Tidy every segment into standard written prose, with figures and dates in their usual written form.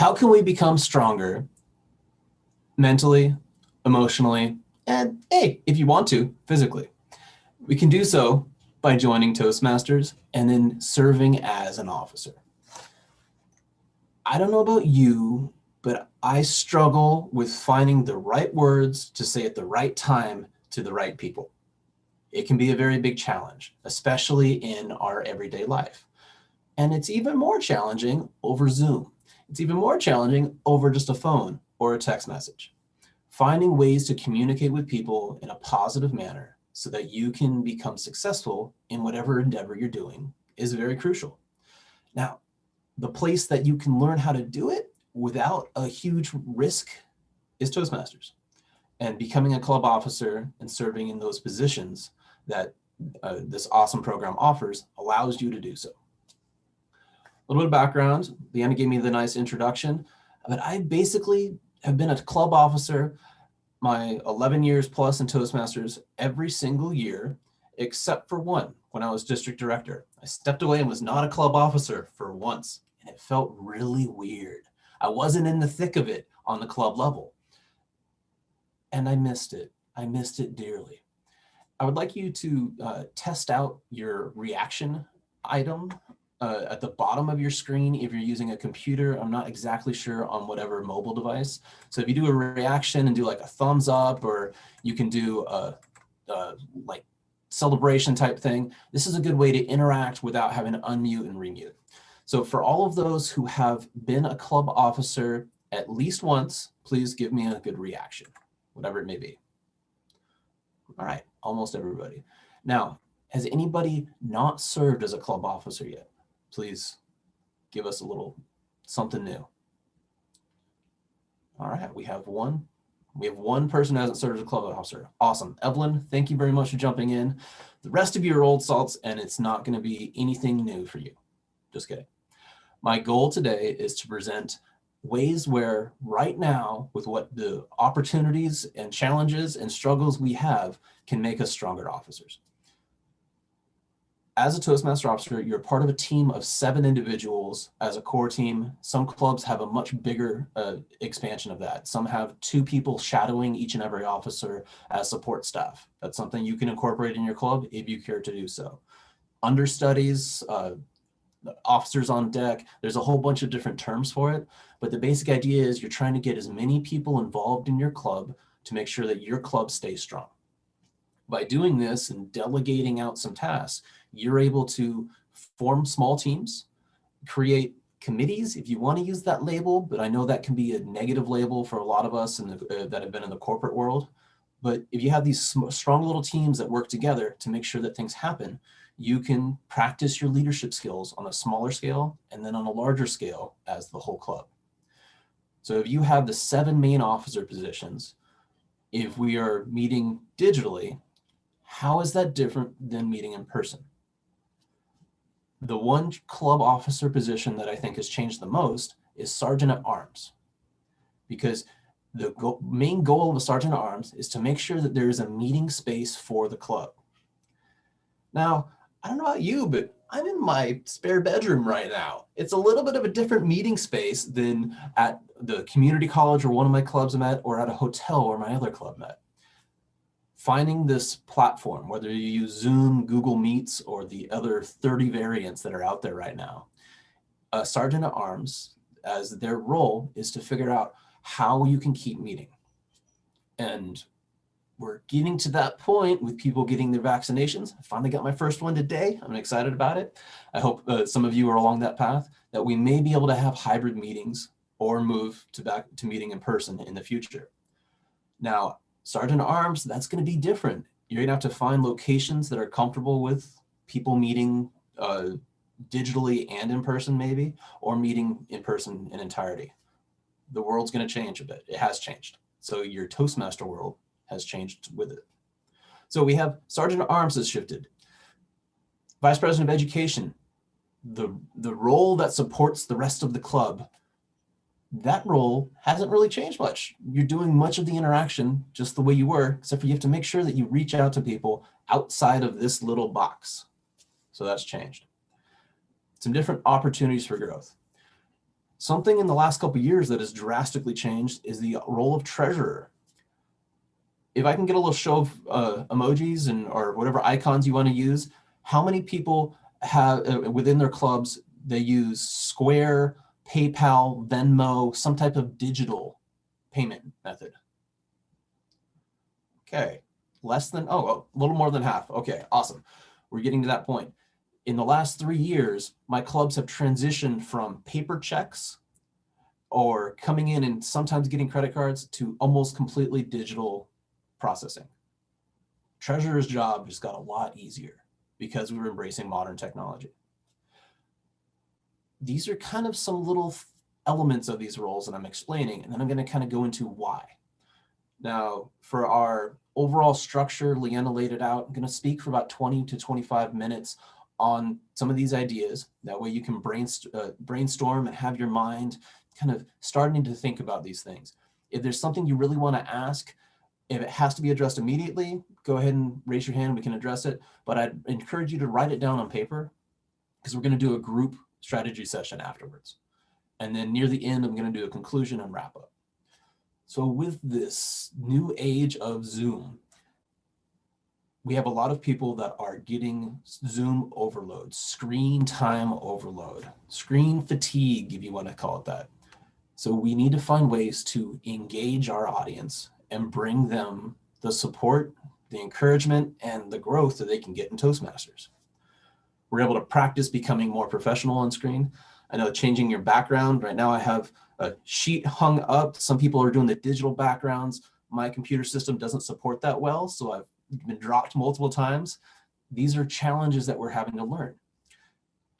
How can we become stronger mentally, emotionally, and hey, if you want to, physically? We can do so by joining Toastmasters and then serving as an officer. I don't know about you, but I struggle with finding the right words to say at the right time to the right people. It can be a very big challenge, especially in our everyday life. And it's even more challenging over Zoom. It's even more challenging over just a phone or a text message. Finding ways to communicate with people in a positive manner so that you can become successful in whatever endeavor you're doing is very crucial. Now, the place that you can learn how to do it without a huge risk is Toastmasters. And becoming a club officer and serving in those positions that this awesome program offers allows you to do so. A little bit of background. Leanna gave me the nice introduction, but I basically have been a club officer my 11 years plus in Toastmasters every single year, except for one, when I was district director. I stepped away and was not a club officer for once, and it felt really weird. I wasn't in the thick of it on the club level, and I missed it. I missed it dearly. I would like you to test out your reaction item at the bottom of your screen if you're using a computer. I'm not exactly sure on whatever mobile device. So if you do a reaction and do like a thumbs up, or you can do a like celebration type thing, this is a good way to interact without having to unmute and remute. So for all of those who have been a club officer at least once, please give me a good reaction, whatever it may be. All right, almost everybody. Now, has anybody not served as a club officer yet? Please give us a little something new. All right, we have one. We have one person who hasn't served as a club officer. Awesome. Evelyn, thank you very much for jumping in. The rest of you are old salts, and it's not going to be anything new for you. Just kidding. My goal today is to present ways where right now, with what the opportunities and challenges and struggles we have, can make us stronger officers. As a Toastmaster officer, you're part of a team of 7 individuals as a core team. Some clubs have a much bigger expansion of that. Some have 2 people shadowing each and every officer as support staff. That's something you can incorporate in your club if you care to do so. Understudies, officers on deck, there's a whole bunch of different terms for it, but the basic idea is you're trying to get as many people involved in your club to make sure that your club stays strong. By doing this and delegating out some tasks, you're able to form small teams, create committees if you want to use that label, but I know that can be a negative label for a lot of us that have been in the corporate world. But if you have these strong little teams that work together to make sure that things happen, you can practice your leadership skills on a smaller scale and then on a larger scale as the whole club. So if you have the 7 main officer positions, if we are meeting digitally, how is that different than meeting in person? The one club officer position that I think has changed the most is Sergeant at Arms, because the main goal of a Sergeant at Arms is to make sure that there is a meeting space for the club. Now, I don't know about you, but I'm in my spare bedroom right now. It's a little bit of a different meeting space than at the community college where one of my clubs met, or at a hotel where my other club met. Finding this platform, whether you use Zoom, Google Meets, or the other 30 variants that are out there right now, a Sergeant at Arms, as their role, is to figure out how you can keep meeting. And we're getting to that point with people getting their vaccinations. I finally got my first one today. I'm excited about it. I hope some of you are along that path, that we may be able to have hybrid meetings or move back to meeting in person in the future. Now, Sergeant at Arms, that's going to be different. You're going to have to find locations that are comfortable with people meeting digitally and in person maybe, or meeting in person in entirety. The world's going to change a bit. It has changed. So your Toastmaster world has changed with it. So we have Sergeant at Arms has shifted. Vice President of Education, the role that supports the rest of the club, that role hasn't really changed much. You're doing much of the interaction just the way you were, except for you have to make sure that you reach out to people outside of this little box. So that's changed. Some different opportunities for growth. Something in the last couple of years that has drastically changed is the role of treasurer. If I can get a little show of emojis or whatever icons you want to use, how many people have within their clubs, they use Square, PayPal, Venmo, some type of digital payment method? Okay, less than, a little more than half. Okay, awesome. We're getting to that point. In the last 3 years, my clubs have transitioned from paper checks or coming in and sometimes getting credit cards to almost completely digital processing. Treasurer's job just got a lot easier because we were embracing modern technology. These are kind of some little elements of these roles that I'm explaining, and then I'm going to kind of go into why. Now, for our overall structure, Leanna laid it out. I'm going to speak for about 20 to 25 minutes on some of these ideas. That way you can brainstorm and have your mind kind of starting to think about these things. If there's something you really want to ask, if it has to be addressed immediately, go ahead and raise your hand, we can address it. But I'd encourage you to write it down on paper because we're going to do a group strategy session afterwards. And then near the end, I'm going to do a conclusion and wrap up. So with this new age of Zoom, we have a lot of people that are getting Zoom overload, screen time overload, screen fatigue, if you want to call it that. So we need to find ways to engage our audience and bring them the support, the encouragement, and the growth that they can get in Toastmasters. We're able to practice becoming more professional on screen. I know changing your background. Right now I have a sheet hung up. Some people are doing the digital backgrounds. My computer system doesn't support that well, so I've been dropped multiple times. These are challenges that we're having to learn.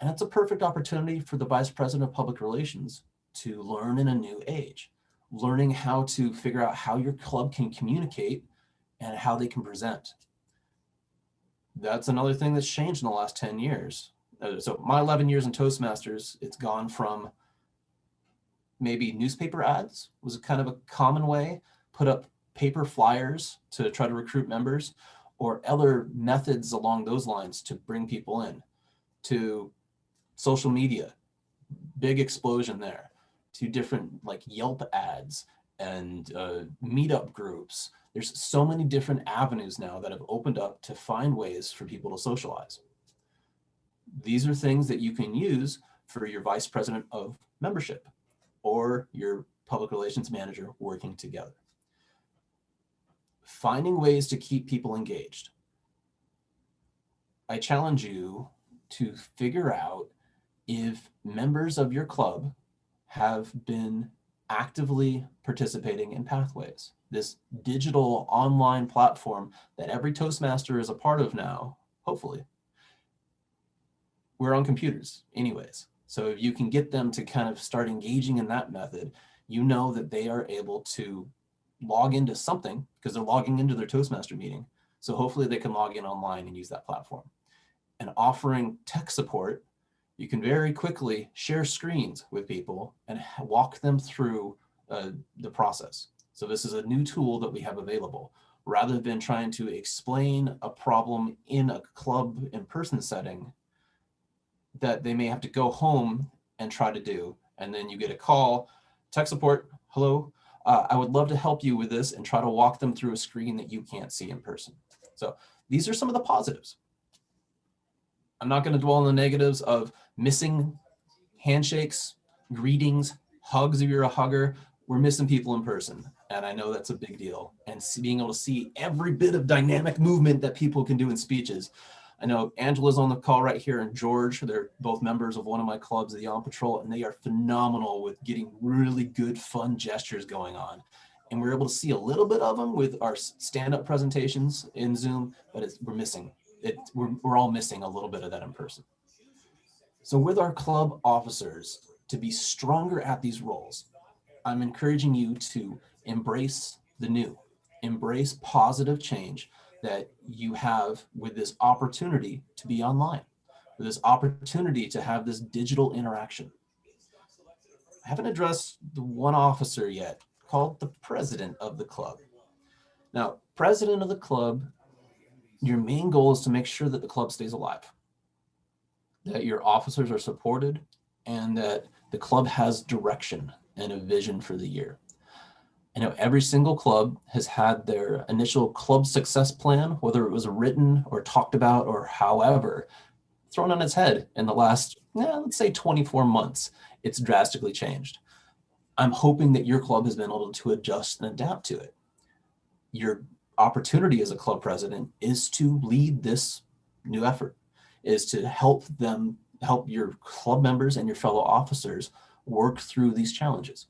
And that's a perfect opportunity for the Vice President of Public Relations to learn in a new age, learning how to figure out how your club can communicate and how they can present. That's another thing that's changed in the last 10 years. So my 11 years in Toastmasters, it's gone from maybe newspaper ads was kind of a common way, put up paper flyers to try to recruit members, or other methods along those lines to bring people in, to social media, big explosion there, to different like Yelp ads and meetup groups. There's so many different avenues now that have opened up to find ways for people to socialize. These are things that you can use for your vice president of membership or your public relations manager working together. Finding ways to keep people engaged. I challenge you to figure out if members of your club have been actively participating in Pathways, this digital online platform that every Toastmaster is a part of now, hopefully. We're on computers anyways. So if you can get them to kind of start engaging in that method, you know that they are able to log into something because they're logging into their Toastmaster meeting. So hopefully they can log in online and use that platform. And offering tech support, you can very quickly share screens with people and walk them through the process. So this is a new tool that we have available. Rather than trying to explain a problem in a club in-person setting that they may have to go home and try to do. And then you get a call, tech support, hello, I would love to help you with this, and try to walk them through a screen that you can't see in person. So these are some of the positives. I'm not going to dwell on the negatives of missing handshakes, greetings, hugs if you're a hugger. We're missing people in person. And I know that's a big deal. And being able to see every bit of dynamic movement that people can do in speeches. I know Angela's on the call right here, and George, they're both members of one of my clubs, the On Patrol, and they are phenomenal with getting really good, fun gestures going on. And we're able to see a little bit of them with our stand-up presentations in Zoom, but we're missing it. We're all missing a little bit of that in person. So with our club officers to be stronger at these roles, I'm encouraging you to embrace the new, embrace positive change that you have with this opportunity to be online, with this opportunity to have this digital interaction. I haven't addressed the one officer yet, called the president of the club. Now, president of the club, your main goal is to make sure that the club stays alive, that your officers are supported, and that The club has direction and a vision for the year. I know every single club has had their initial club success plan, whether it was written or talked about or however, thrown on its head in the last, let's say 24 months. It's drastically changed. I'm hoping that your club has been able to adjust and adapt to it. Your opportunity as a club president is to lead this new effort, is to help your club members and your fellow officers work through these challenges.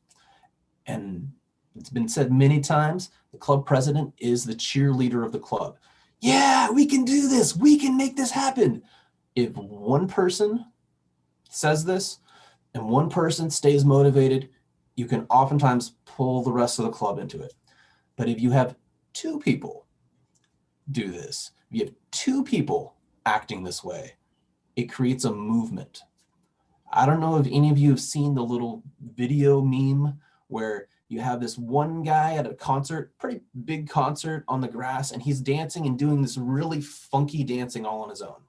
And it's been said many times, the club president is the cheerleader of the club. Yeah, we can do this. We can make this happen. If one person says this and one person stays motivated, you can oftentimes pull the rest of the club into it. But if you have two people do this, if you have two people acting this way, it creates a movement. I don't know if any of you have seen the little video meme where you have this one guy at a concert, pretty big concert on the grass, and he's dancing and doing this really funky dancing all on his own.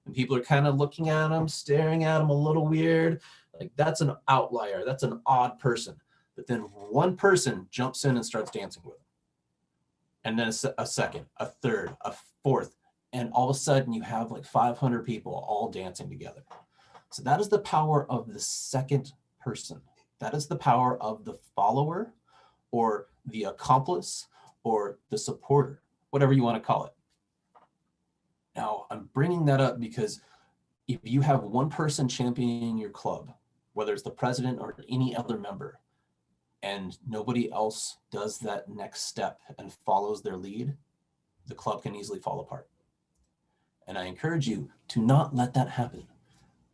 And people are kind of looking at him, staring at him a little weird. Like, that's an outlier. That's an odd person. But then one person jumps in and starts dancing with him. And then a second, a third, a fourth. And all of a sudden you have like 500 people all dancing together. So that is the power of the second person. That is the power of the follower or the accomplice or the supporter, whatever you want to call it. Now, I'm bringing that up because if you have one person championing your club, whether it's the president or any other member, and nobody else does that next step and follows their lead, the club can easily fall apart. And I encourage you to not let that happen.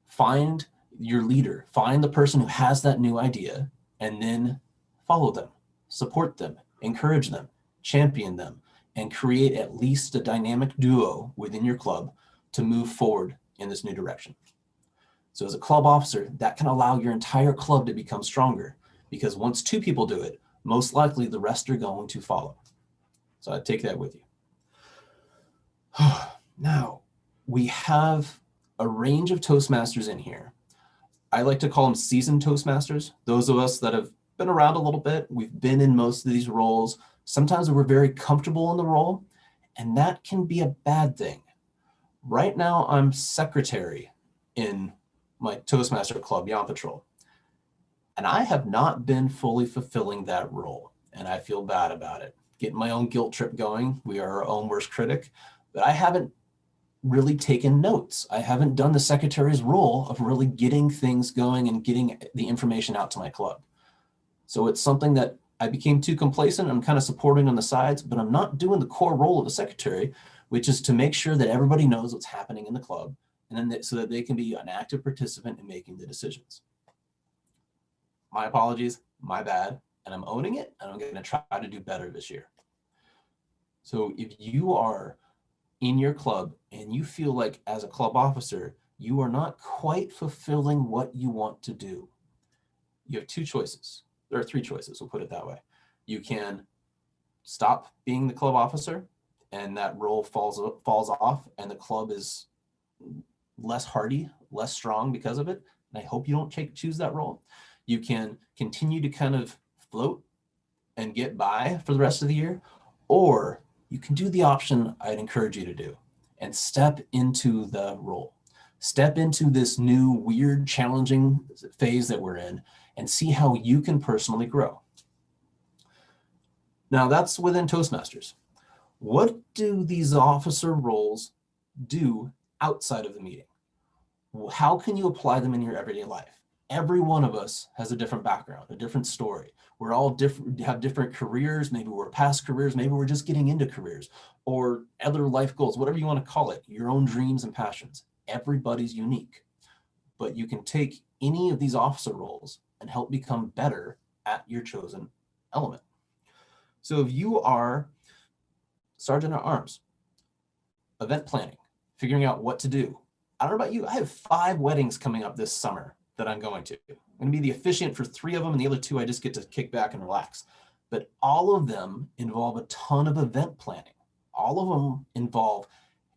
Find your leader, find the person who has that new idea, and then follow them, support them, encourage them, champion them, and create at least a dynamic duo within your club to move forward in this new direction. So as a club officer, that can allow your entire club to become stronger, because once two people do it, most likely the rest are going to follow. So I take that with you. Now, we have a range of Toastmasters in here. I like to call them seasoned Toastmasters. Those of us that have been around a little bit, we've been in most of these roles. Sometimes we're very comfortable in the role, and that can be a bad thing. Right now, I'm secretary in my Toastmaster club, Yon Patrol, and I have not been fully fulfilling that role, and I feel bad about it. Getting my own guilt trip going. We are our own worst critic, but I haven't really taken notes. I haven't done the secretary's role of really getting things going and getting the information out to my club. So it's something that I became too complacent. I'm kind of supporting on the sides, but I'm not doing the core role of the secretary, which is to make sure that everybody knows what's happening in the club, and then so that they can be an active participant in making the decisions. My apologies, my bad, and I'm owning it, and I'm going to try to do better this year. So if you are in your club and you feel like as a club officer, you are not quite fulfilling what you want to do, you have two choices. There are three choices, we'll put it that way. You can stop being the club officer and that role falls off and the club is less hardy, less strong because of it. And I hope you don't choose that role. You can continue to kind of float and get by for the rest of the year, or you can do the option I'd encourage you to do and step into the role. Step into this new, weird, challenging phase that we're in and see how you can personally grow. Now that's within Toastmasters. What do these officer roles do outside of the meeting? How can you apply them in your everyday life? Every one of us has a different background, a different story. We're all different, have different careers. Maybe we're past careers. Maybe we're just getting into careers or other life goals, whatever you want to call it, your own dreams and passions. Everybody's unique, but you can take any of these officer roles and help become better at your chosen element. So if you are Sergeant at Arms, event planning, figuring out what to do. I don't know about you, I have 5 weddings coming up this summer that I'm going to. I'm going to be the officiant for 3 of them, and the other 2 I just get to kick back and relax. But all of them involve a ton of event planning. All of them involve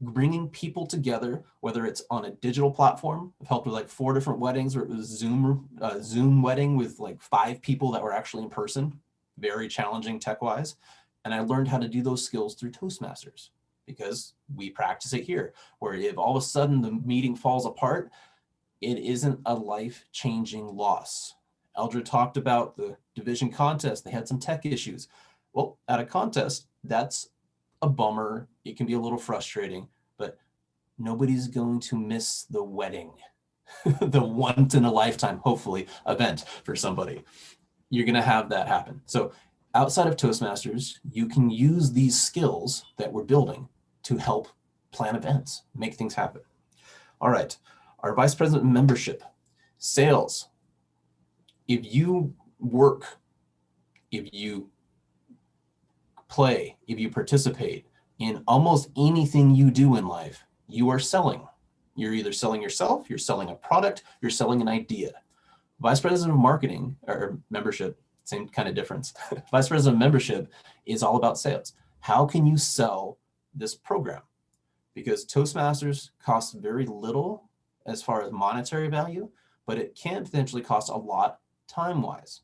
bringing people together, whether it's on a digital platform. I've helped with like 4 different weddings where it was Zoom wedding with like 5 people that were actually in person, very challenging tech-wise. And I learned how to do those skills through Toastmasters because we practice it here, where if all of a sudden the meeting falls apart, it isn't a life-changing loss. Eldred talked about the division contest. They had some tech issues. Well, at a contest, that's a bummer. It can be a little frustrating, but nobody's going to miss the wedding, the once in a lifetime, hopefully, event for somebody. You're going to have that happen. So outside of Toastmasters, you can use these skills that we're building to help plan events, make things happen. All right, our vice president of membership, sales. If you work, if you play, if you participate in almost anything you do in life, you are selling. You're either selling yourself, you're selling a product, you're selling an idea. Vice president of marketing or membership, same kind of difference. Vice president of membership is all about sales. How can you sell this program? Because Toastmasters costs very little as far as monetary value, but it can potentially cost a lot time-wise.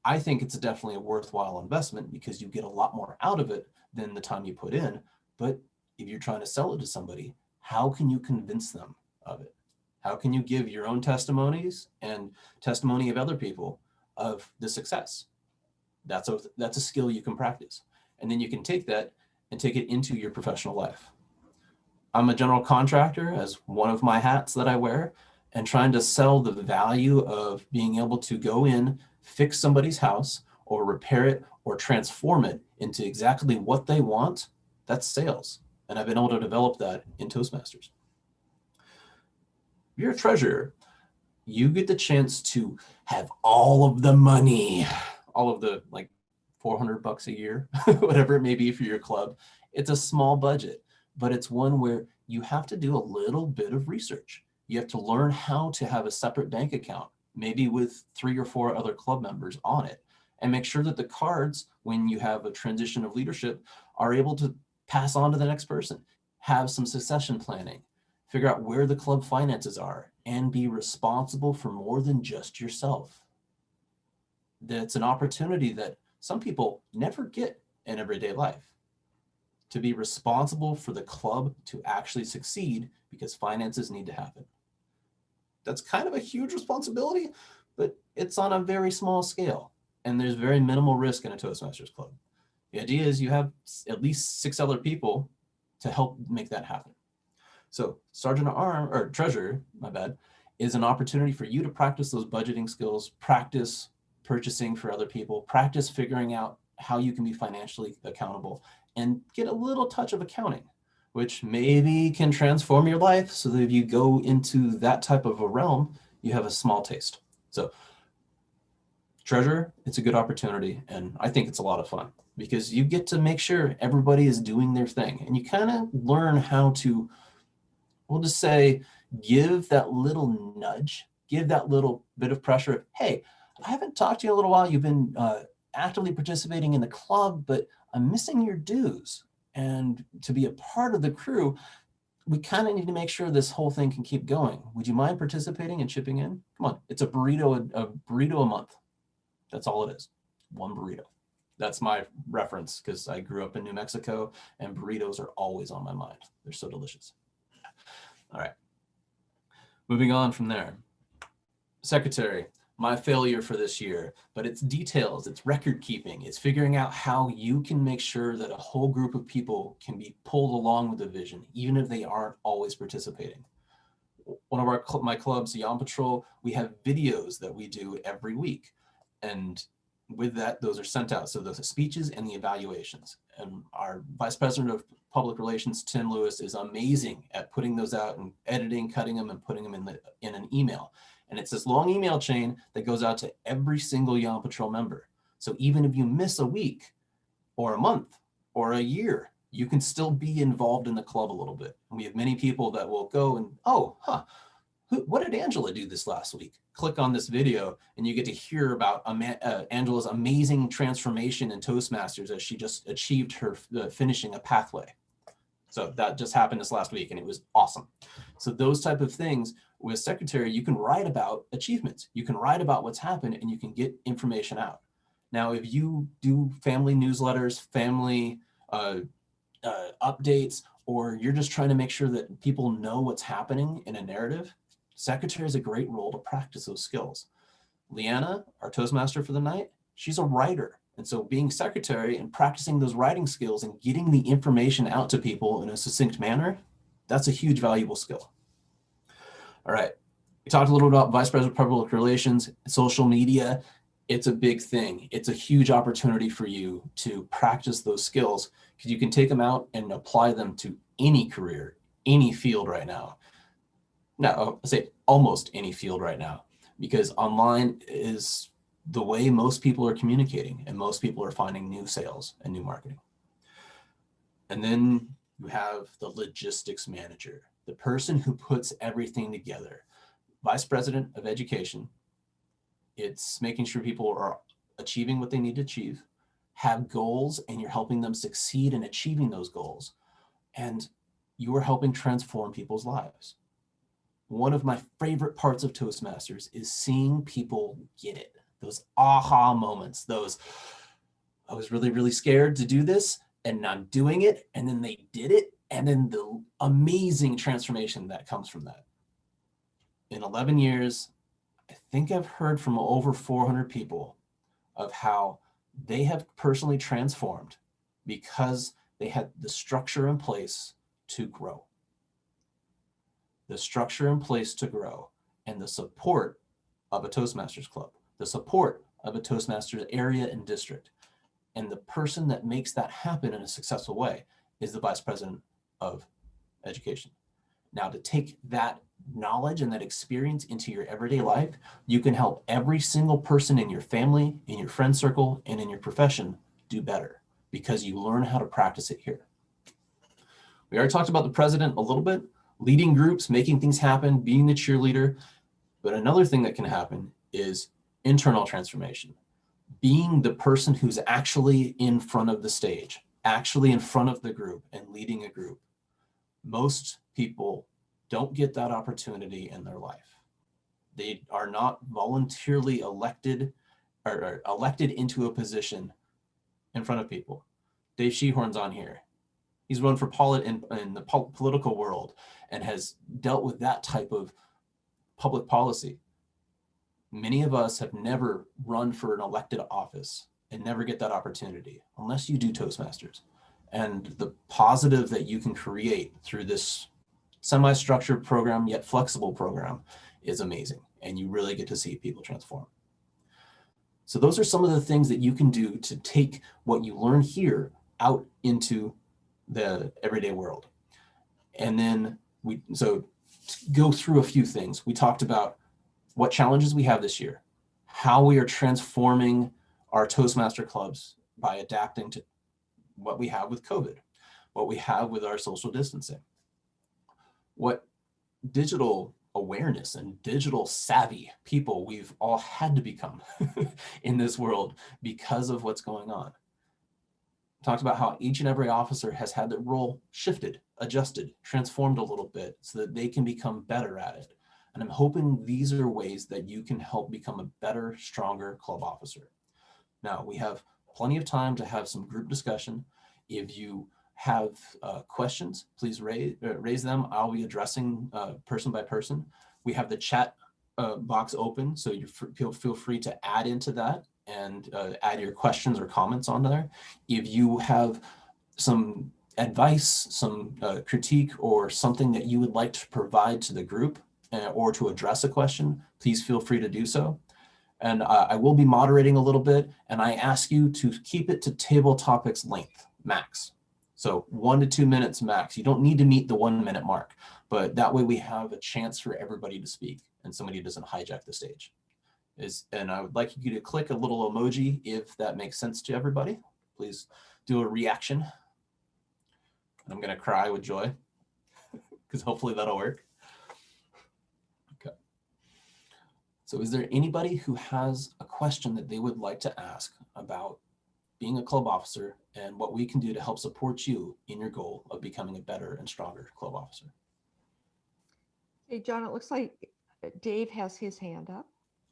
I think it's definitely a worthwhile investment because you get a lot more out of it than the time you put in. But if you're trying to sell it to somebody, how can you convince them of it? How can you give your own testimonies and testimony of other people of the success? That's a skill you can practice. And then you can take that and take it into your professional life. I'm a general contractor as one of my hats that I wear, and trying to sell the value of being able to go in, fix somebody's house or repair it or transform it into exactly what they want. That's sales. And I've been able to develop that in Toastmasters. If you're a treasurer, you get the chance to have all of the money, all of the like $400 a year, whatever it may be for your club. It's a small budget, but it's one where you have to do a little bit of research. You have to learn how to have a separate bank account, maybe with 3 or 4 other club members on it, and make sure that the cards, when you have a transition of leadership, are able to pass on to the next person, have some succession planning, figure out where the club finances are, and be responsible for more than just yourself. That's an opportunity that some people never get in everyday life, to be responsible for the club to actually succeed because finances need to happen. That's kind of a huge responsibility, but it's on a very small scale, and there's very minimal risk in a Toastmasters club. The idea is you have at least 6 other people to help make that happen. So Sergeant at Arms, or Treasurer, my bad, is an opportunity for you to practice those budgeting skills, practice purchasing for other people, practice figuring out how you can be financially accountable, and get a little touch of accounting, which maybe can transform your life so that if you go into that type of a realm, you have a small taste. So treasurer, it's a good opportunity, and I think it's a lot of fun because you get to make sure everybody is doing their thing, and you kind of learn how to, we'll just say, give that little nudge, give that little bit of pressure of, hey, I haven't talked to you in a little while. You've been actively participating in the club, but I'm missing your dues. And to be a part of the crew, we kind of need to make sure this whole thing can keep going. Would you mind participating and chipping in? Come on, it's a burrito a month. That's all it is, one burrito. That's my reference because I grew up in New Mexico and burritos are always on my mind. They're so delicious. All right, moving on from there. Secretary, my failure for this year, but it's details, it's record keeping, it's figuring out how you can make sure that a whole group of people can be pulled along with the vision, even if they aren't always participating. One of my clubs, Yon Patrol, we have videos that we do every week. And with that, those are sent out. So those are speeches and the evaluations. And our Vice President of Public Relations, Tim Lewis, is amazing at putting those out and editing, cutting them, and putting them in an email. And it's this long email chain that goes out to every single Yon Patrol member. So even if you miss a week or a month or a year, you can still be involved in the club a little bit. And we have many people that will go and, what did Angela do this last week? Click on this video and you get to hear about Angela's amazing transformation in Toastmasters as she just achieved her finishing a pathway. So that just happened this last week and it was awesome. So those type of things with secretary, you can write about achievements, you can write about what's happened, and you can get information out. Now, if you do family newsletters, family updates, or you're just trying to make sure that people know what's happening in a narrative, secretary is a great role to practice those skills. Leanna, our Toastmaster for the night, she's a writer. And so being secretary and practicing those writing skills and getting the information out to people in a succinct manner, that's a huge valuable skill. All right. We talked a little about Vice President of Public Relations, social media. It's a big thing. It's a huge opportunity for you to practice those skills because you can take them out and apply them to any career, any field right now. No, I say almost any field right now, because online is the way most people are communicating and most people are finding new sales and new marketing. And then you have the logistics manager, the person who puts everything together. Vice President of Education, it's making sure people are achieving what they need to achieve, have goals, and you're helping them succeed in achieving those goals. And you are helping transform people's lives. One of my favorite parts of Toastmasters is seeing people get it. Those aha moments, those, I was really, really scared to do this and I'm doing it. And then they did it. And then the amazing transformation that comes from that. In 11 years, I think I've heard from over 400 people of how they have personally transformed because they had the structure in place to grow. The structure in place to grow and the support of a Toastmasters club, the support of a Toastmasters area and district. And the person that makes that happen in a successful way is the Vice President of Education. Now, to take that knowledge and that experience into your everyday life, you can help every single person in your family, in your friend circle, and in your profession do better because you learn how to practice it here. We already talked about the president a little bit, leading groups, making things happen, being the cheerleader. But another thing that can happen is internal transformation, being the person who's actually in front of the stage, actually in front of the group and leading a group. Most people don't get that opportunity in their life. They are not voluntarily elected or elected into a position in front of people. Dave Shehorn's on here. He's run for in the political world and has dealt with that type of public policy. Many of us have never run for an elected office and never get that opportunity unless you do Toastmasters. And the positive that you can create through this semi-structured program, yet flexible program is amazing. And you really get to see people transform. So those are some of the things that you can do to take what you learn here out into the everyday world. And then so to go through a few things. We talked about what challenges we have this year, how we are transforming our Toastmaster clubs by adapting to what we have with COVID, what we have with our social distancing, what digital awareness and digital savvy people we've all had to become in this world because of what's going on. Talked about how each and every officer has had their role shifted, adjusted, transformed a little bit so that they can become better at it. And I'm hoping these are ways that you can help become a better, stronger club officer. Now, we have plenty of time to have some group discussion. If you have questions, please raise them. I'll be addressing person by person. We have the chat box open, so you feel free to add into that and add your questions or comments on there. If you have some advice, some critique, or something that you would like to provide to the group or to address a question, please feel free to do so. And I will be moderating a little bit, and I ask you to keep it to table topics length, max. So 1 to 2 minutes max. You don't need to meet the 1 minute mark, but that way we have a chance for everybody to speak and somebody doesn't hijack the stage. And I would like you to click a little emoji if that makes sense to everybody. Please do a reaction. And I'm gonna cry with joy because hopefully that'll work. Okay. So is there anybody who has a question that they would like to ask about being a club officer and what we can do to help support you in your goal of becoming a better and stronger club officer. Hey, John, it looks like Dave has his hand up.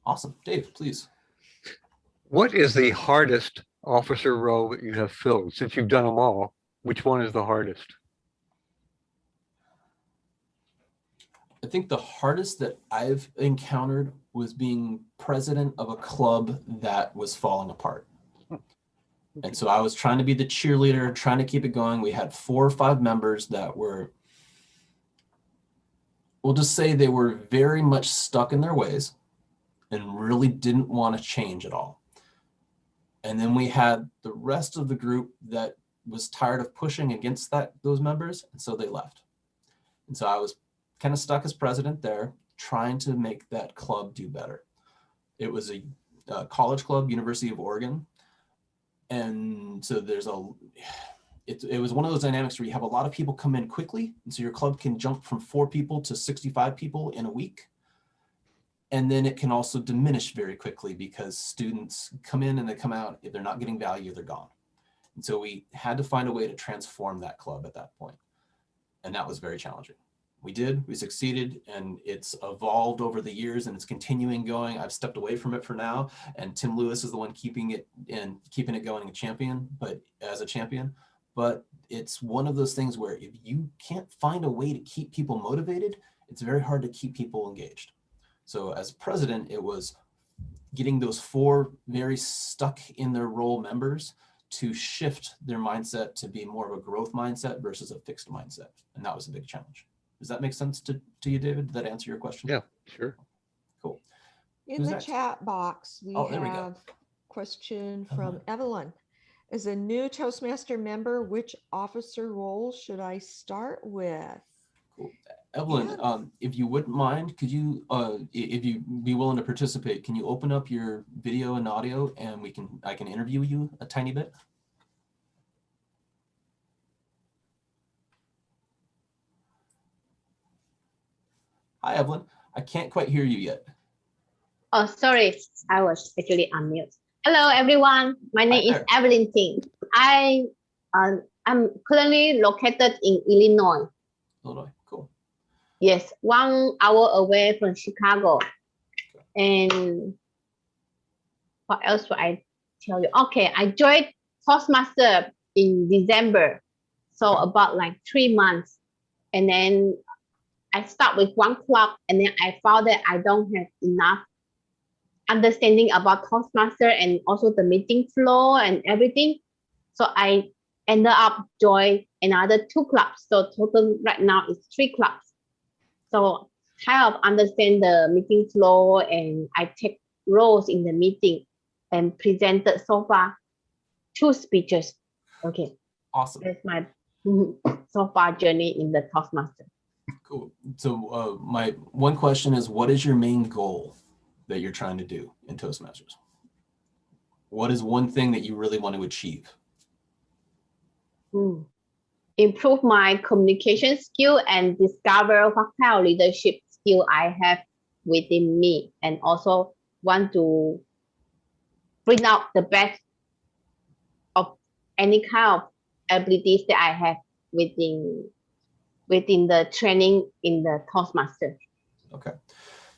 Awesome. Dave, please. What is the hardest officer role that you have filled? Since you've done them all, which one is the hardest? I think the hardest that I've encountered was being president of a club that was falling apart. And so I was trying to be the cheerleader, trying to keep it going. We had 4 or 5 members that were, we'll just say they were very much stuck in their ways and really didn't want to change at all. And then we had the rest of the group that was tired of pushing against those members, and so they left. And so I was kind of stuck as president there, trying to make that club do better. It was a college club, University of Oregon. And so it was one of those dynamics where you have a lot of people come in quickly. And so your club can jump from 4 people to 65 people in a week. And then it can also diminish very quickly because students come in and they come out. If they're not getting value, they're gone. And so we had to find a way to transform that club at that point. And that was very challenging. We succeeded, and it's evolved over the years and it's continuing going. I've stepped away from it for now, and Tim Lewis is the one keeping it going as a champion. But it's one of those things where if you can't find a way to keep people motivated, it's very hard to keep people engaged. So as president, it was getting those 4 very stuck in their role members to shift their mindset to be more of a growth mindset versus a fixed mindset. And that was a big challenge. Does that make sense to you, David? Did that answer your question? Yeah, sure. Cool. In Who's the next? chat box, we There we go. question from Evelyn. As a new Toastmaster member, which officer role should I start with? Cool. Evelyn, if you wouldn't mind, could you, if you be willing to participate, can you open up your video and audio and I can interview you a tiny bit? Hi, Evelyn. I can't quite hear you yet. Oh, sorry. I was actually on mute. Hello, everyone. My name is Evelyn Ting. I'm currently located in Illinois. Illinois, cool. Yes, 1 hour away from Chicago. And what else would I tell you? Okay, I joined Toastmaster in December. So about like 3 months. And then I start with 1 club, and then I found that I don't have enough understanding about Toastmaster and also the meeting flow and everything. So I ended up joining another 2 clubs. So total right now is 3 clubs. So kind of understand the meeting flow, and I take roles in the meeting and presented so far 2 speeches. Okay. Awesome. That's my so far journey in the Toastmaster. Cool. So my one question is, what is your main goal that you're trying to do in Toastmasters? What is one thing that you really want to achieve? Improve my communication skill and discover what kind of leadership skill I have within me, and also want to bring out the best of any kind of abilities that I have within the training in the Toastmaster. Okay.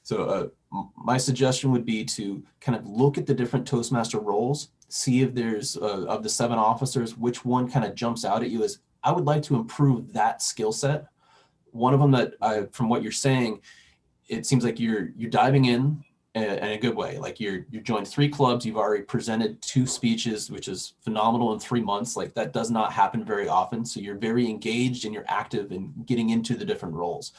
So my suggestion would be to kind of look at the different Toastmaster roles, see if there's of the 7 officers, which one kind of jumps out at you as, I would like to improve that skill set. One of them that from what you're saying, it seems like you're diving in a good way. Like you joined 3 clubs, you've already presented 2 speeches, which is phenomenal in 3 months. Like that does not happen very often. So you're very engaged and you're active in getting into the different roles.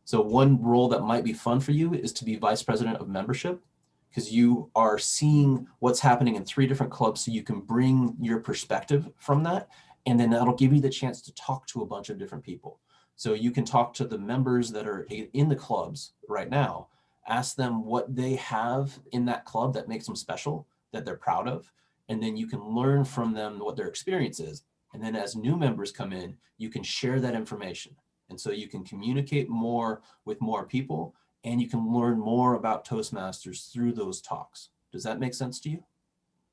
So one role that might be fun for you is to be vice president of membership, because you are seeing what's happening in 3 different clubs. So you can bring your perspective from that. And then that'll give you the chance to talk to a bunch of different people. So you can talk to the members that are in the clubs right now, ask them what they have in that club that makes them special, that they're proud of. And then you can learn from them what their experience is. And then as new members come in, you can share that information. And so you can communicate more with more people, and you can learn more about Toastmasters through those talks. Does that make sense to you?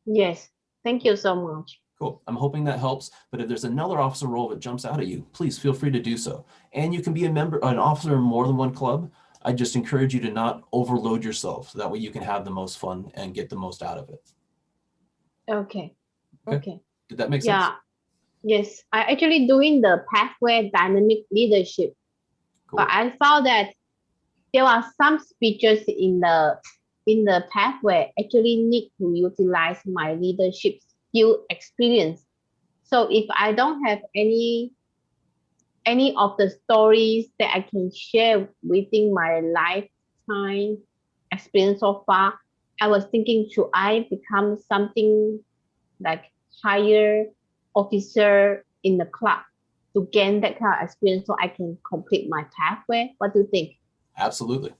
Yes, thank you so much. Cool. I'm hoping that helps. But if there's another officer role that jumps out at you, please feel free to do so. And you can be an officer in more than one club. I just encourage you to not overload yourself. So that way you can have the most fun and get the most out of it. Okay. Okay. Okay. Did that make sense? Yeah. Yes. I actually doing the pathway dynamic leadership, Cool. but I found that there are some speeches in the pathway actually need to utilize my leadership skill experience. So if I don't have any of the stories that I can share within my lifetime experience so far, I was thinking, should I become something like higher officer in the club to gain that kind of experience so I can complete my pathway? What do you think? Absolutely.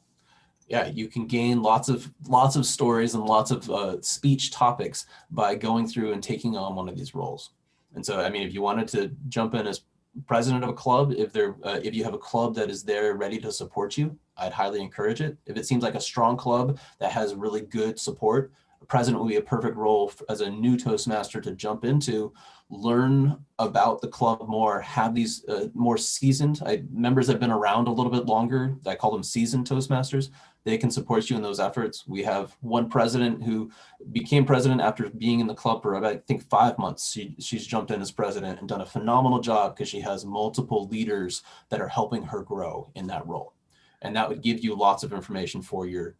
Yeah, you can gain lots of stories and lots of speech topics by going through and taking on one of these roles. And so, I mean, if you wanted to jump in as president of a club, if you have a club that is there ready to support you, I'd highly encourage it. If it seems like a strong club that has really good support, a president will be a perfect role as a new Toastmaster to jump into, learn about the club more, have these more seasoned members that have been around a little bit longer. I call them seasoned Toastmasters. They can support you in those efforts. We have one president who became president after being in the club for about, I think, 5 months. She's jumped in as president and done a phenomenal job because she has multiple leaders that are helping her grow in that role. And that would give you lots of information for your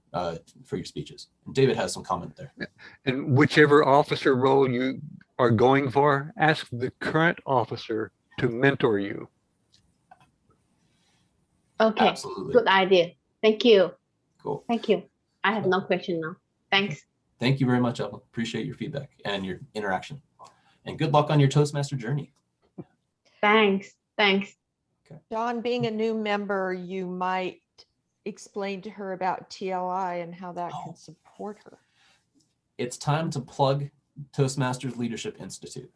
speeches. And David has some comment there. And whichever officer role you are going for, ask the current officer to mentor you. Okay. Absolutely. Good idea. Thank you. Cool. Thank you. I have no question now. Thanks. Thank you very much, Evelyn. Appreciate your feedback and your interaction. And good luck on your Toastmaster journey. Thanks. Thanks. John, being a new member, you might explain to her about TLI and how that can support her. It's time to plug Toastmasters Leadership Institute.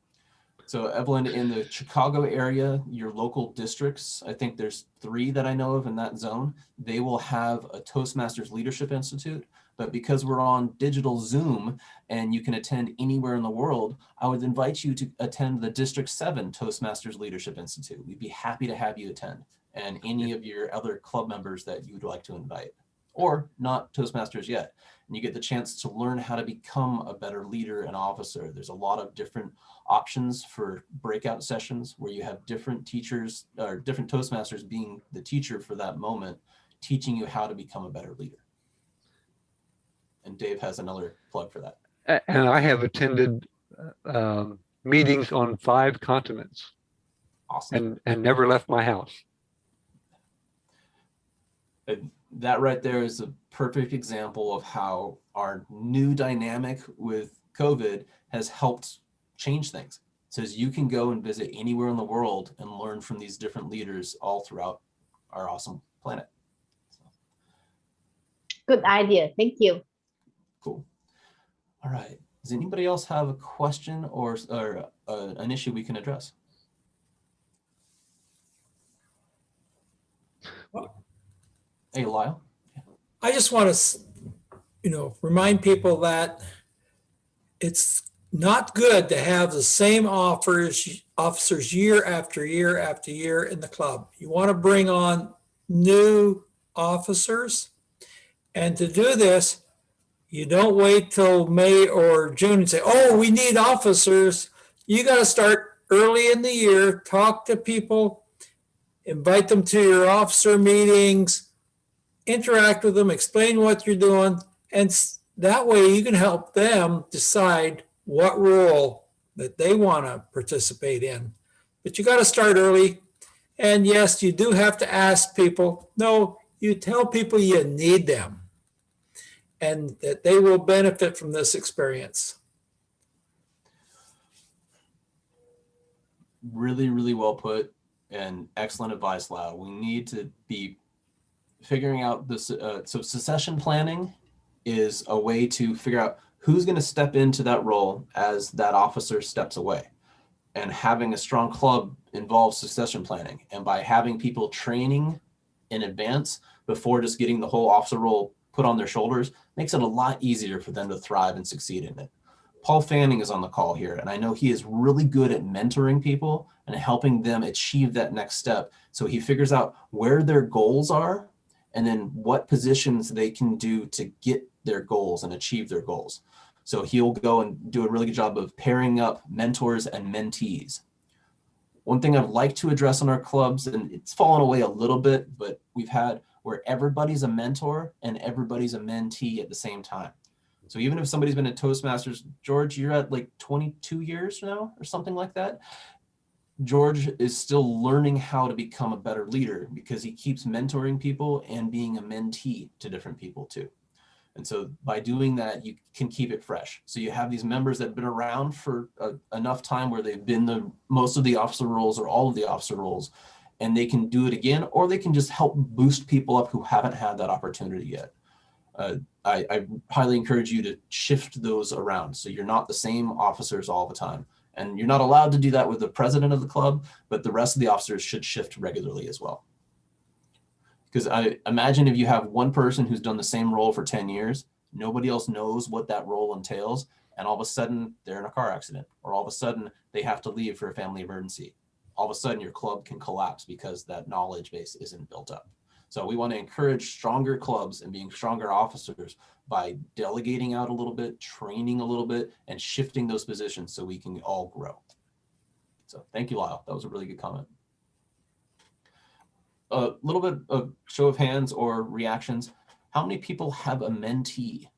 So Evelyn, in the Chicago area, your local districts, I think there's 3 that I know of in that zone, they will have a Toastmasters Leadership Institute. But because we're on digital Zoom and you can attend anywhere in the world, I would invite you to attend the District 7 Toastmasters Leadership Institute. We'd be happy to have you attend, and any of your other club members that you would like to invite, or not Toastmasters yet. And you get the chance to learn how to become a better leader and officer. There's a lot of different options for breakout sessions where you have different teachers or different Toastmasters being the teacher for that moment, teaching you how to become a better leader. And Dave has another plug for that. And I have attended meetings on 5 continents. Awesome. And never left my house. And that right there is a perfect example of how our new dynamic with COVID has helped change things. It says you can go and visit anywhere in the world and learn from these different leaders all throughout our awesome planet. Good idea. Thank you. Cool. All right. Does anybody else have a question or an issue we can address? Hey, Lyle. I just want to, remind people that it's not good to have the same officers year after year after year in the club. You want to bring on new officers. And to do this, you don't wait till May or June and say, oh, we need officers. You got to start early in the year, talk to people, invite them to your officer meetings, interact with them, explain what you're doing. And that way you can help them decide what role that they want to participate in. But you got to start early. And yes, you do have to ask people. No, you tell people you need them and that they will benefit from this experience. Really, really well put and excellent advice, Lau. We need to be figuring out this. So succession planning is a way to figure out who's going to step into that role as that officer steps away. And having a strong club involves succession planning. And by having people training in advance before just getting the whole officer role put on their shoulders, makes it a lot easier for them to thrive and succeed in it. Paul Fanning is on the call here, and I know he is really good at mentoring people and helping them achieve that next step. So he figures out where their goals are and then what positions they can do to get their goals and achieve their goals. So he'll go and do a really good job of pairing up mentors and mentees. One thing I'd like to address in our clubs, and it's fallen away a little bit, but we've had where everybody's a mentor and everybody's a mentee at the same time. So even if somebody's been at Toastmasters, George, you're at like 22 years now or something like that. George is still learning how to become a better leader because he keeps mentoring people and being a mentee to different people too. And so by doing that, you can keep it fresh. So you have these members that have been around for enough time where they've been most of the officer roles or all of the officer roles, and they can do it again, or they can just help boost people up who haven't had that opportunity yet. I highly encourage you to shift those around so you're not the same officers all the time. And you're not allowed to do that with the president of the club, but the rest of the officers should shift regularly as well. Because I imagine if you have one person who's done the same role for 10 years, nobody else knows what that role entails. And all of a sudden they're in a car accident, or all of a sudden they have to leave for a family emergency. All of a sudden your club can collapse because that knowledge base isn't built up. So we want to encourage stronger clubs and being stronger officers by delegating out a little bit, training a little bit, and shifting those positions so we can all grow. So thank you, Lyle. That was a really good comment. A little bit of show of hands or reactions. How many people have a mentee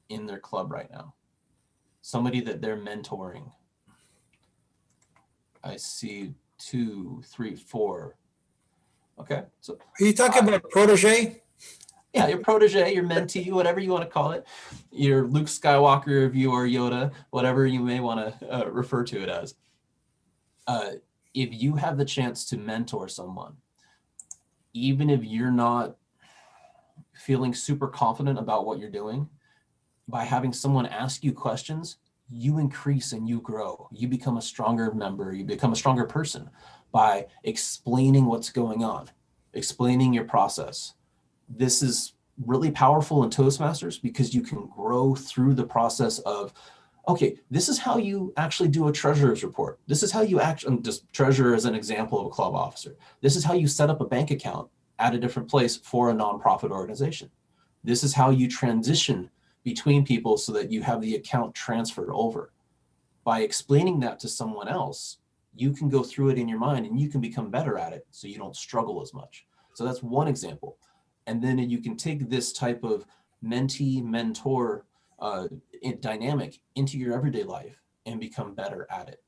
in their club right now? Somebody that they're mentoring. I see 2, 3, 4. Okay. So Are you talking about protege? yeah, your protege, your mentee, whatever you want to call it, your Luke Skywalker, if you are Yoda, whatever you may want to refer to it as. If you have the chance to mentor someone, even if you're not feeling super confident about what you're doing, by having someone ask you questions, you increase and you grow. You become a stronger member. You become a stronger person by explaining what's going on, explaining your process. This is really powerful in Toastmasters because you can grow through the process of, okay, this is how you actually do a treasurer's report. This is how you actually, just treasurer as an example of a club officer. This is how you set up a bank account at a different place for a nonprofit organization. This is how you transition between people so that you have the account transferred over. By explaining that to someone else, you can go through it in your mind and you can become better at it so you don't struggle as much. So that's one example. And then you can take this type of mentee-mentor dynamic into your everyday life and become better at it.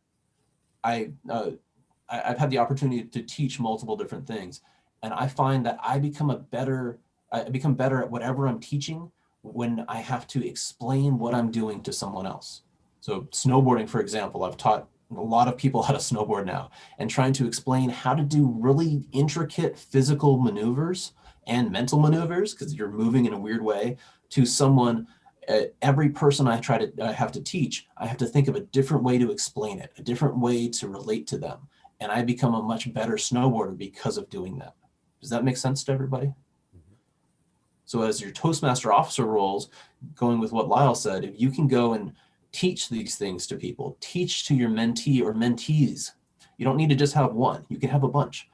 I've had the opportunity to teach multiple different things, and I find that I become better at whatever I'm teaching when I have to explain what I'm doing to someone else. So snowboarding, for example, I've taught a lot of people how to snowboard now, and trying to explain how to do really intricate physical maneuvers and mental maneuvers, because you're moving in a weird way, to someone. Every person I have to teach, I have to think of a different way to explain it, a different way to relate to them. And I become a much better snowboarder because of doing that. Does that make sense to everybody? So as your Toastmaster officer roles, going with what Lyle said, if you can go and teach these things to people, teach to your mentee or mentees, you don't need to just have one, you can have a bunch.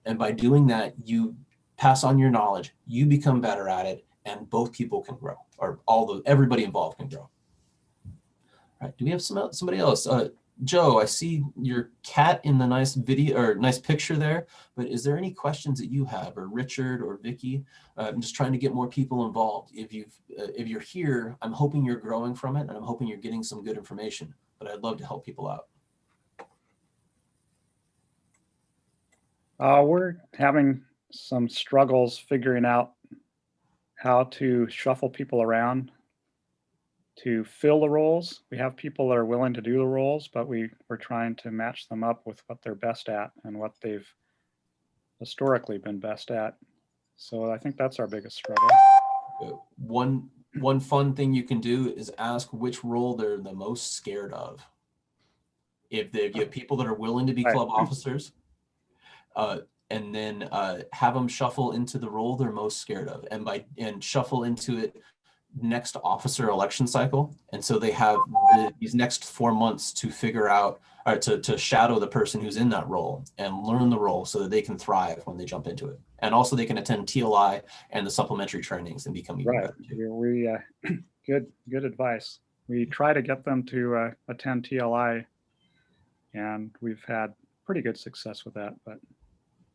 And by doing that, you pass on your knowledge, you become better at it, and both people can grow, or everybody involved can grow. All right, do we have somebody else? Joe, I see your cat in the nice video or nice picture there, but is there any questions that you have, or Richard or Vicky? I'm just trying to get more people involved. If you're here, I'm hoping you're growing from it, and I'm hoping you're getting some good information, but I'd love to help people out. We're having some struggles figuring out how to shuffle people around to fill the roles. We have people that are willing to do the roles, but we're trying to match them up with what they're best at and what they've historically been best at. So I think that's our biggest struggle. One fun thing you can do is ask which role they're the most scared of. If you have people that are willing to be club officers, and then have them shuffle into the role they're most scared of, and shuffle into it next officer election cycle. And so they have these next 4 months to figure out, or to shadow the person who's in that role and learn the role so that they can thrive when they jump into it. And also they can attend TLI and the supplementary trainings and become even Right. better too. We good advice. We try to get them to attend TLI, and we've had pretty good success with that, but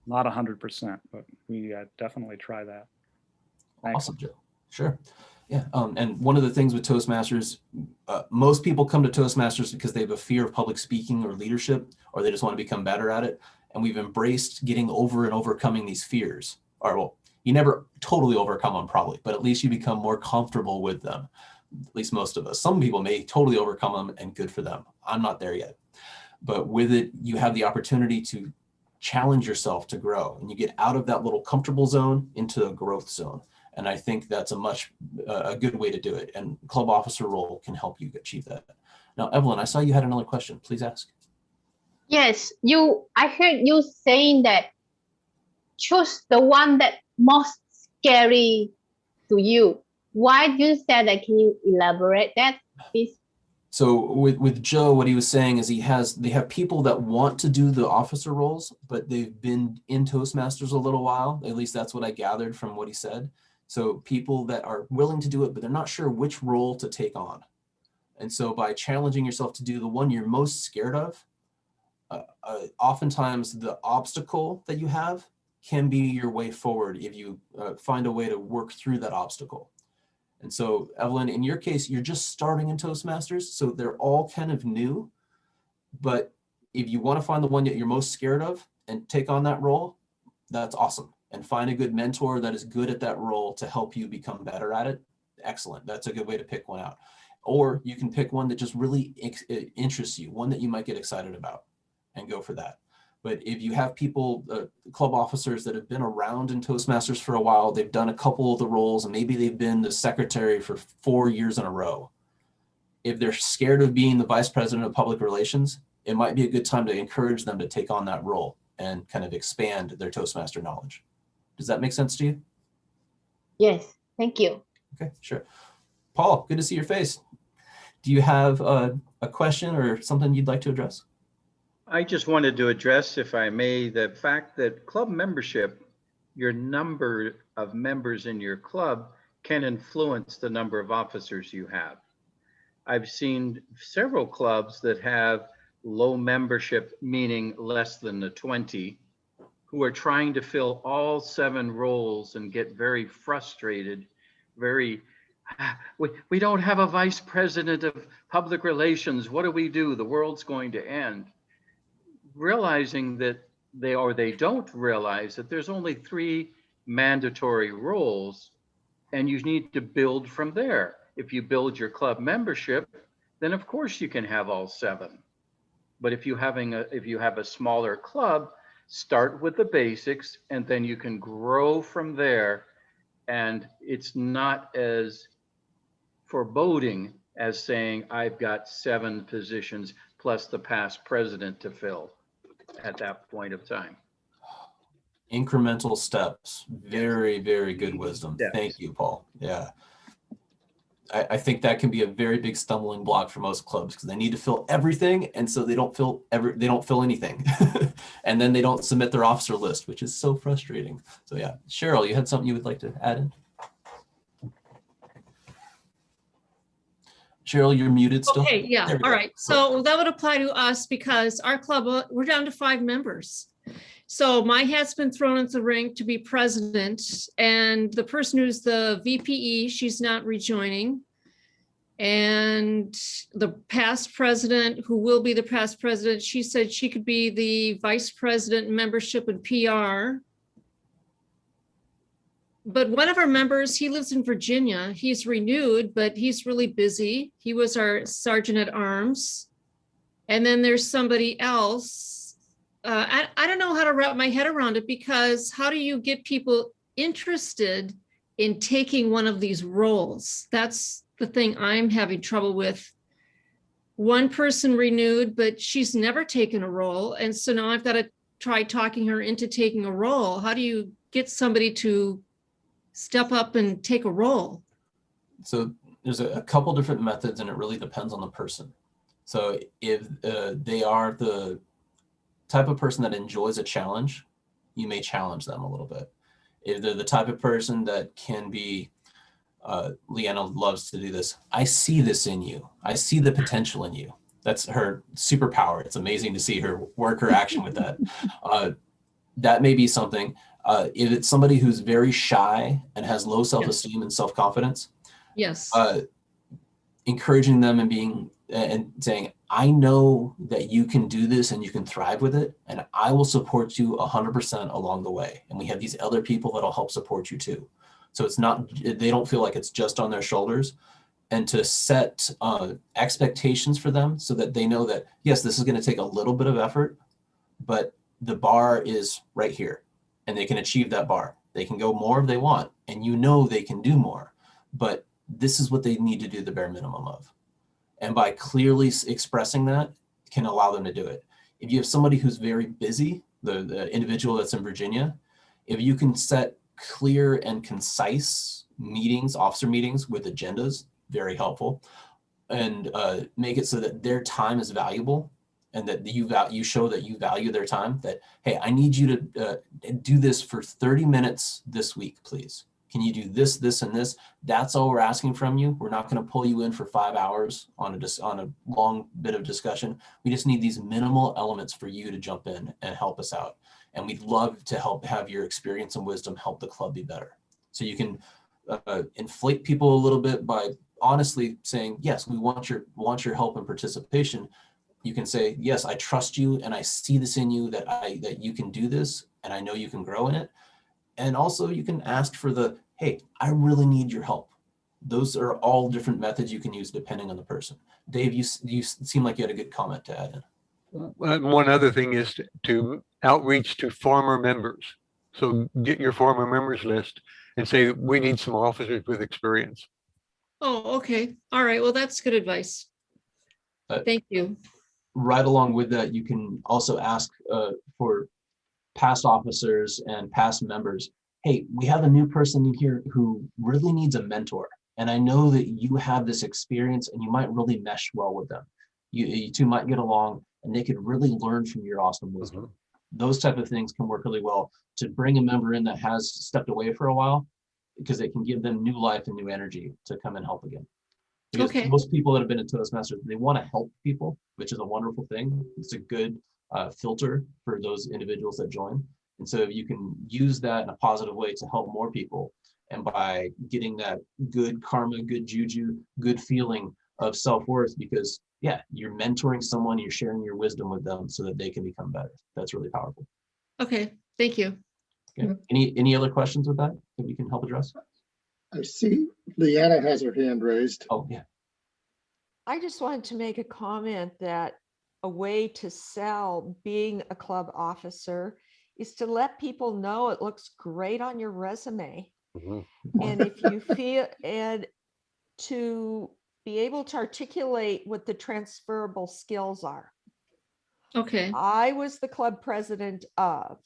not 100%. But we definitely try that. Thanks. Awesome, Joe. Sure. Yeah. And one of the things with Toastmasters, most people come to Toastmasters because they have a fear of public speaking or leadership, or they just want to become better at it. And we've embraced getting over and overcoming these fears. Or, well, you never totally overcome them probably, but at least you become more comfortable with them. At least most of us. Some people may totally overcome them, and good for them. I'm not there yet. But with it, you have the opportunity to challenge yourself to grow, and you get out of that little comfortable zone into a growth zone. And I think that's a good way to do it. And club officer role can help you achieve that. Now, Evelyn, I saw you had another question. Please ask. Yes, I heard you saying that choose the one that most scary to you. Why do you say that? Can you elaborate that, please? So with Joe, what he was saying is they have people that want to do the officer roles, but they've been in Toastmasters a little while. At least that's what I gathered from what he said. So people that are willing to do it, but they're not sure which role to take on. And so by challenging yourself to do the one you're most scared of, oftentimes the obstacle that you have can be your way forward if you find a way to work through that obstacle. And so, Evelyn, in your case, you're just starting in Toastmasters, so they're all kind of new. But if you want to find the one that you're most scared of and take on that role, that's awesome. And find a good mentor that is good at that role to help you become better at it. Excellent. That's a good way to pick one out. Or you can pick one that just really interests you, one that you might get excited about, and go for that. But if you have people, club officers that have been around in Toastmasters for a while, they've done a couple of the roles, and maybe they've been the secretary for 4 years in a row. If they're scared of being the vice president of public relations, it might be a good time to encourage them to take on that role and kind of expand their Toastmaster knowledge. Does that make sense to you? Yes, thank you. Okay, sure. Paul, good to see your face. Do you have a question or something you'd like to address? I just wanted to address, if I may, the fact that club membership, your number of members in your club can influence the number of officers you have. I've seen several clubs that have low membership, meaning less than the 20, who are trying to fill all 7 roles and get very frustrated, we don't have a vice president of public relations. What do we do? The world's going to end. Realizing that they don't realize that there's only 3 mandatory roles, and you need to build from there. If you build your club membership, then of course you can have all 7. But if you have a smaller club, start with the basics, and then you can grow from there. And it's not as foreboding as saying, I've got 7 positions plus the past president to fill at that point of time. Incremental steps. Very, very good wisdom. Yes. Thank you, Paul. Yeah. I think that can be a very big stumbling block for most clubs because they need to fill everything, and so they don't fill anything. And then they don't submit their officer list, which is so frustrating. So yeah, Cheryl, you had something you would like to add in? Cheryl, you're muted still. Okay, yeah, There we all go. right. So that would apply to us because our club, we're down to 5 members. So my hat's been thrown into the ring to be president, and the person who's the VPE, she's not rejoining. And the past president, who will be the past president, she said she could be the vice president membership and PR. But one of our members, he lives in Virginia. He's renewed, but he's really busy. He was our sergeant at arms. And then there's somebody else. I don't know how to wrap my head around it, because how do you get people interested in taking one of these roles? That's the thing I'm having trouble with. One person renewed, but she's never taken a role. And so now I've got to try talking her into taking a role. How do you get somebody to step up and take a role? So there's a couple different methods, and it really depends on the person. So if they are the type of person that enjoys a challenge, you may challenge them a little bit. If they're the type of person that can be, Leanna loves to do this. I see this in you. I see the potential in you. That's her superpower. It's amazing to see her work her action with that. That may be something. If it's somebody who's very shy and has low self-esteem and self-confidence, Yes. encouraging them and being and saying, I know that you can do this and you can thrive with it, and I will support you 100% along the way. And we have these other people that'll help support you too. So it's not, they don't feel like it's just on their shoulders, and to set expectations for them so that they know that, yes, this is going to take a little bit of effort, but the bar is right here and they can achieve that bar. They can go more if they want, and you know they can do more, but this is what they need to do the bare minimum of. And by clearly expressing that can allow them to do it. If you have somebody who's very busy, the individual that's in Virginia, if you can set clear and concise meetings, officer meetings with agendas, very helpful, and make it so that their time is valuable, and that you show that you value their time, that, hey, I need you to do this for 30 minutes this week, please. Can you do this, this, and this? That's all we're asking from you. We're not going to pull you in for 5 hours on a long bit of discussion. We just need these minimal elements for you to jump in and help us out. And we'd love to have your experience and wisdom help the club be better. So you can inflate people a little bit by honestly saying, yes, we want your help and participation. You can say, yes, I trust you and I see this in you, that you can do this, and I know you can grow in it. And also you can ask for hey, I really need your help. Those are all different methods you can use depending on the person. Dave, you seem like you had a good comment to add in. One other thing is to outreach to former members. So get your former members list and say, we need some officers with experience. Oh, okay. All right. Well, that's good advice. Thank you. Right along with that, you can also ask for past officers and past members. Hey, we have a new person in here who really needs a mentor. And I know that you have this experience and you might really mesh well with them. You two might get along and they could really learn from your awesome wisdom. Mm-hmm. Those type of things can work really well to bring a member in that has stepped away for a while, because it can give them new life and new energy to come and help again. Because most people that have been in Toastmasters, they want to help people, which is a wonderful thing. It's a good filter for those individuals that join. And so if you can use that in a positive way to help more people, and by getting that good karma, good juju, good feeling of self-worth, because yeah, you're mentoring someone, you're sharing your wisdom with them so that they can become better. That's really powerful. Okay, thank you. Okay. Any other questions with that we can help address? I see Leanna has her hand raised. Oh, yeah. I just wanted to make a comment that a way to sell being a club officer is to let people know it looks great on your resume. Mm-hmm. And if you feel, and to be able to articulate what the transferable skills are. Okay. I was the club president of,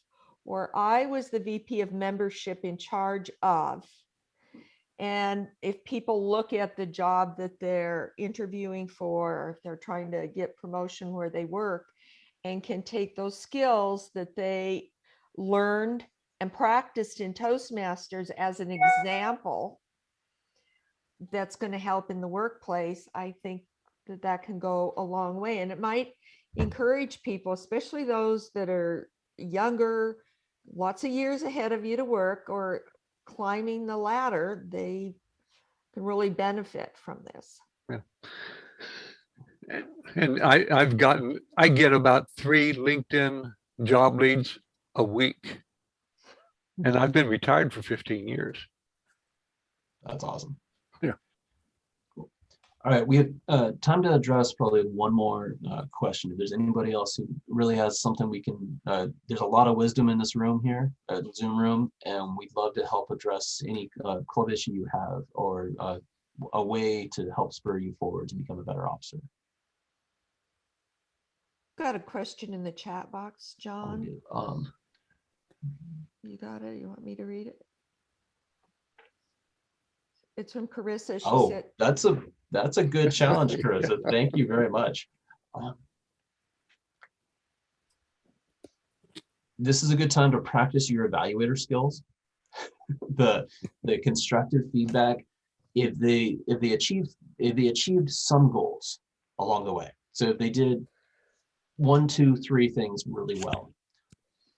or I was the VP of membership in charge of. And if people look at the job that they're interviewing for, or if they're trying to get promotion where they work, and can take those skills that they learned and practiced in Toastmasters as an example, that's going to help in the workplace, I think that can go a long way. And it might encourage people, especially those that are younger, lots of years ahead of you to work, or climbing the ladder, they can really benefit from this. Yeah. And I get about 3 LinkedIn job leads a week. And I've been retired for 15 years. That's awesome. Yeah. Cool. All right, we have time to address probably one more question. If there's anybody else who really has something we can, there's a lot of wisdom in this room here, Zoom room, and we'd love to help address any club issue you have, or a way to help spur you forward to become a better officer. Got a question in the chat box, John. You got it? You want me to read it? It's from Carissa. She Oh, said, that's a good challenge, Carissa. Thank you very much. This is a good time to practice your evaluator skills. The constructive feedback, if they achieved some goals along the way. So if they did 1, 2, 3 things really well,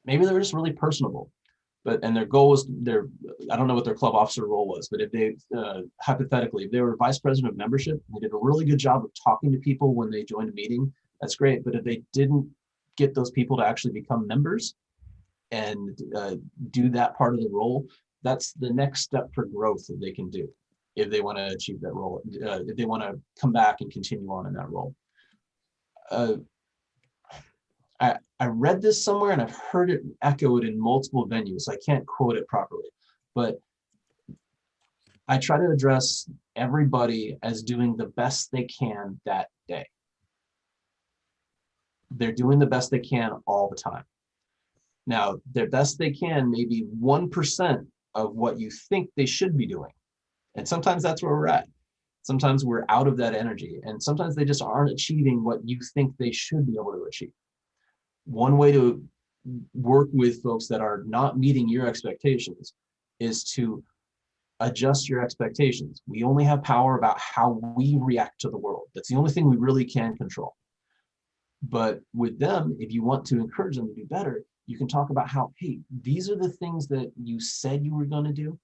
maybe they were just really personable, and their goal was I don't know what their club officer role was, but if they hypothetically, if they were vice president of membership, they did a really good job of talking to people when they joined a meeting, that's great. But if they didn't get those people to actually become members and do that part of the role, that's the next step for growth that they can do if they want to achieve that role, if they want to come back and continue on in that role. I read this somewhere and I've heard it echoed in multiple venues. So I can't quote it properly, but I try to address everybody as doing the best they can that day. They're doing the best they can all the time. Now, their best they can may be 1% of what you think they should be doing. And sometimes that's where we're at. Sometimes we're out of that energy, and sometimes they just aren't achieving what you think they should be able to achieve. One way to work with folks that are not meeting your expectations is to adjust your expectations. We only have power about how we react to the world. That's the only thing we really can control. But with them, if you want to encourage them to do better, you can talk about how, hey, these are the things that you said you were going to do,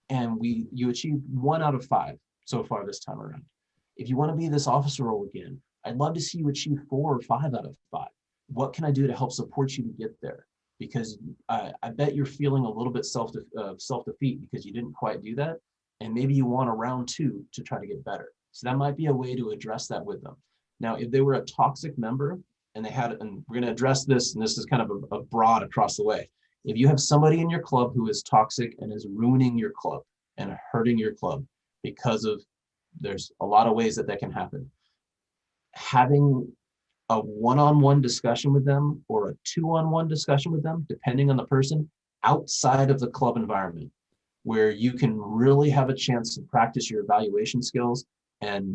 and you achieved 1 out of 5 so far this time around. If you want to be this officer role again, I'd love to see you achieve 4 or 5 out of 5. What can I do to help support you to get there? Because I bet you're feeling a little bit self-defeat because you didn't quite do that, and maybe you want a round 2 to try to get better. So that might be a way to address that with them. Now, if they were a toxic member and we're going to address this, and this is kind of a broad across the way. If you have somebody in your club who is toxic and is ruining your club and hurting your club because of, there's a lot of ways that can happen. Having a one-on-one discussion with them or a 2-on-1 discussion with them, depending on the person, outside of the club environment, where you can really have a chance to practice your evaluation skills and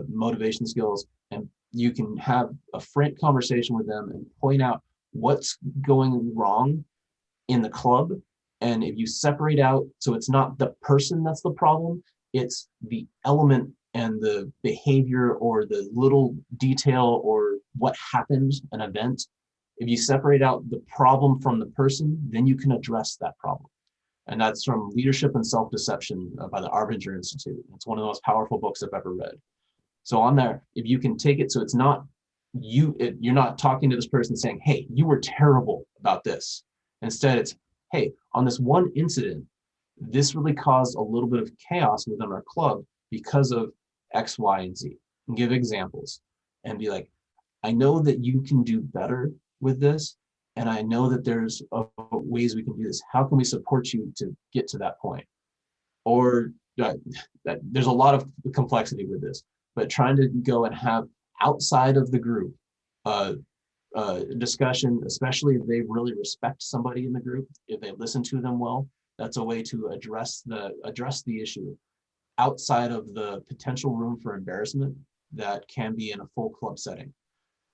motivation skills, and you can have a frank conversation with them and point out what's going wrong in the club. And if you separate out, so it's not the person that's the problem, it's the element and the behavior or the little detail or what happened, an event. If you separate out the problem from the person, then you can address that problem. And that's from Leadership and Self-Deception by the Arbinger Institute. It's one of the most powerful books I've ever read. So on there, if you can take it, so it's not you're not talking to this person saying, hey, you were terrible about this. Instead, it's, hey, on this one incident, this really caused a little bit of chaos within our club because of X, Y, and Z. And give examples and be like, I know that you can do better with this, and I know that there's ways we can do this. How can we support you to get to that point? Or that there's a lot of complexity with this, but trying to go and have outside of the group discussion, especially if they really respect somebody in the group, if they listen to them well, that's a way to address the issue outside of the potential room for embarrassment that can be in a full club setting.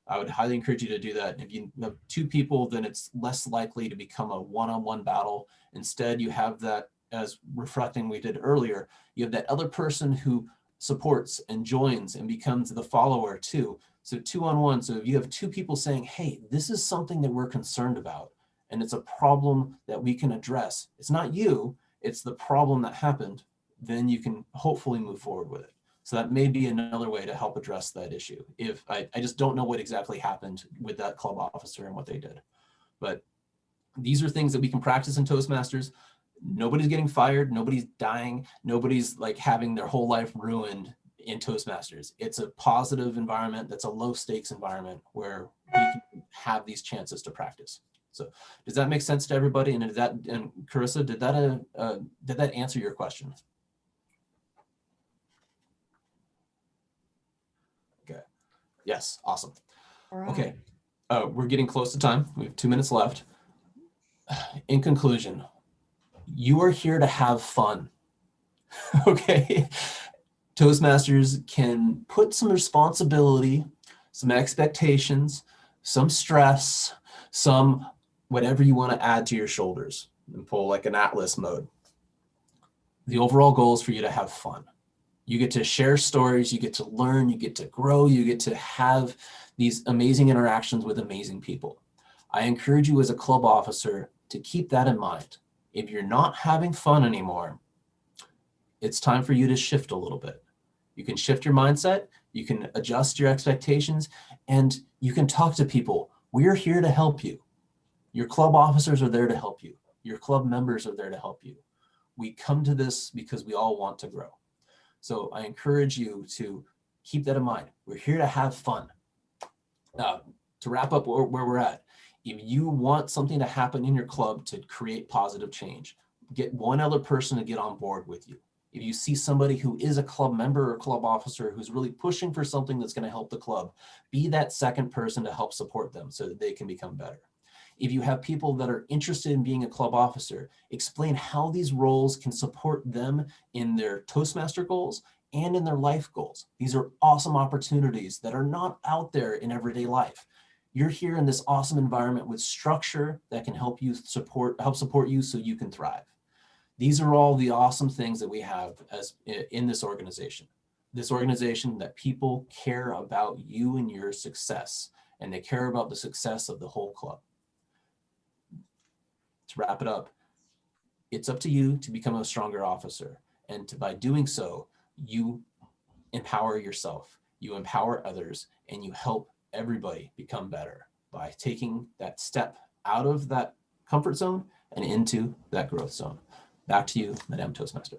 I would highly encourage you to do that. If you have 2 people, then it's less likely to become a one-on-one battle. Instead, you have that, as reflecting we did earlier, you have that other person who supports and joins and becomes the follower too. So 2-on-1. So if you have 2 people saying, hey, this is something that we're concerned about, and it's a problem that we can address. It's not you, it's the problem that happened. Then you can hopefully move forward with it. So that may be another way to help address that issue. If I just don't know what exactly happened with that club officer and what they did. But these are things that we can practice in Toastmasters. Nobody's getting fired, nobody's dying, nobody's like having their whole life ruined in Toastmasters. It's a positive environment that's a low stakes environment where we can have these chances to practice. So does that make sense to everybody? And Carissa, did that answer your question? Okay. Yes, awesome. all right. Okay, we're getting close to time. We have 2 minutes left. In conclusion, you are here to have fun. Okay. Toastmasters can put some responsibility, some expectations, some stress, some whatever you want to add to your shoulders and pull like an Atlas mode. The overall goal is for you to have fun. You get to share stories, you get to learn, you get to grow, you get to have these amazing interactions with amazing people. I encourage you as a club officer to keep that in mind. If you're not having fun anymore, it's time for you to shift a little bit. You can shift your mindset, you can adjust your expectations, and you can talk to people. We're here to help you. Your club officers are there to help you. Your club members are there to help you. We come to this because we all want to grow. So I encourage you to keep that in mind. We're here to have fun. To wrap up where we're at, if you want something to happen in your club to create positive change, get one other person to get on board with you. If you see somebody who is a club member or club officer who's really pushing for something that's going to help the club, be that second person to help support them so that they can become better. If you have people that are interested in being a club officer, explain how these roles can support them in their Toastmaster goals and in their life goals. These are awesome opportunities that are not out there in everyday life. You're here in this awesome environment with structure that can help support you so you can thrive. These are all the awesome things that we have in this organization. This organization that people care about you and your success, and they care about the success of the whole club. To wrap it up, it's up to you to become a stronger officer. And by doing so, you empower yourself, you empower others, and you help everybody become better by taking that step out of that comfort zone and into that growth zone. Back to you, Madame Toastmaster.